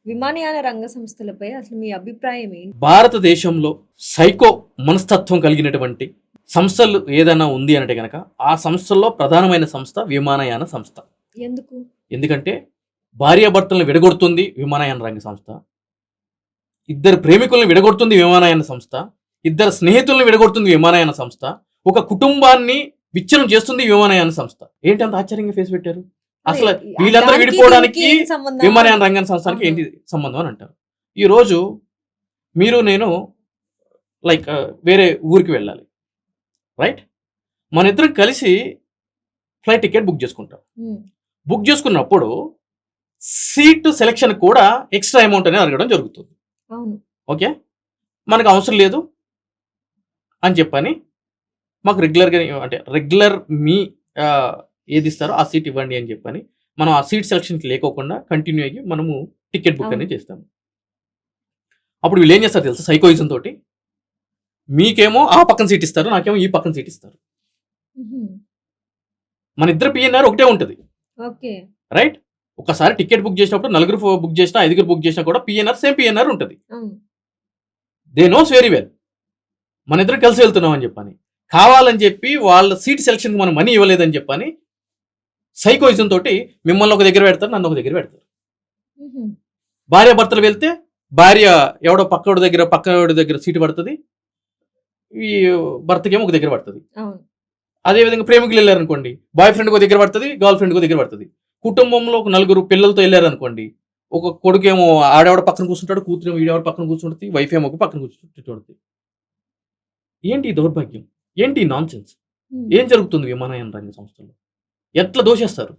విమానయాన రంగ సంస్థలపై అసలు మీ అభిప్రాయం ఏంటి? భారతదేశంలో సైకో మనస్తత్వం కలిగినటువంటి సంస్థలు ఏదైనా ఉంది అంటే కనుక ఆ సంస్థల్లో ప్రధానమైన సంస్థ విమానయాన సంస్థ. ఎందుకు? ఎందుకంటే భార్యాభర్తలను విడగొడుతుంది విమానయాన రంగ సంస్థ, ఇద్దరు ప్రేమికులను విడగొడుతుంది విమానయాన సంస్థ, ఇద్దరు స్నేహితులను విడగొడుతుంది విమానయాన సంస్థ, ఒక కుటుంబాన్ని విచ్ఛిన్నం చేస్తుంది విమానయాన సంస్థ. ఏంటి అంత ఆశ్చర్యంగా ఫేస్ పెట్టారు? అసలు వీళ్ళందరూ దానికి విడిపోవడానికి దీనికి ఏం సంబంధం? విమానయాన రంగ సంస్థానికి ఏంటి సంబంధం అని అంటారు. ఈరోజు మీరు నేను వేరే ఊరికి వెళ్ళాలి, రైట్? మన ఇద్దరం కలిసి ఫ్లైట్ టికెట్ బుక్ చేసుకుంటాం. ఉమ్, బుక్ చేసుకున్నప్పుడు సీట్ సెలెక్షన్ కూడా ఎక్స్ట్రా అమౌంట్ అనేది అడగడం జరుగుతుంది. అవును. ఓకే, మనకు అవసరం లేదు అని చెప్పని మాకు రెగ్యులర్ మీ ఏది ఇస్తారో ఆ సీట్ ఇవ్వండి అని చెప్పని మనం ఆ సీట్ సెలక్షన్కి లేకోకుండా కంటిన్యూ అయ్యి మనము టికెట్ బుక్ అనేది చేస్తాము. అప్పుడు వీళ్ళు ఏం చేస్తారు తెలుసా? సైకోయిజం తోటి మీకేమో ఆ పక్కన సీట్ ఇస్తారు, నాకేమో ఈ పక్కన సీట్ ఇస్తారు. ఉహుం, మన ఇద్దరు పిఎన్ఆర్ ఒకటే ఉంటుంది, ఓకే. రైట్? ఒకసారి టికెట్ బుక్ చేసినప్పుడు నలుగురు బుక్ చేసినా, ఐదుగురు బుక్ చేసినా కూడా పిఎన్ఆర్ సేమ్ పిఎన్ఆర్ ఉంటుంది. అవును. దే నోస్ వెరీ వెల్ మన ఇద్దరం కలిసి వెళ్తున్నాం అని చెప్పని. కావాలని చెప్పి వాళ్ళ సీట్ సెలక్షన్కి మనం మనీ ఇవ్వలేదని చెప్పని సైకోయిజం తోటి మిమ్మల్ని ఒక దగ్గర పెడతారు, నన్ను ఒక దగ్గర పెడతారు. ఉహుం, భార్య భర్తలు వెళ్తే భార్య ఎవడో పక్కడి దగ్గర సీటు పడుతుంది, ఈ భర్తకేమో ఒక దగ్గర పడుతుంది. అవును. అదేవిధంగా ప్రేమికులు వెళ్ళారనుకోండి, బాయ్ ఫ్రెండ్ ఒక దగ్గర పడుతుంది, గర్ల్ ఫ్రెండ్ ఒక దగ్గర పడుతుంది. కుటుంబంలో ఒక నలుగురు పిల్లలతో వెళ్ళారనుకోండి, ఒక కొడుకేమో ఆడేవాడు పక్కన కూర్చుంటాడు, కూతురేమో ఈడేవాడు పక్కన కూర్చుంటుంది, వైఫ్ ఏమో ఒక పక్కన కూర్చుంటుంది. ఏంటి ఈ దౌర్భాగ్యం? ఏంటి నాన్ సెన్స్? ఉమ్, ఏం జరుగుతుంది విమానయాన రంగ సంస్థలో? ఎట్లా దోషేస్తారు?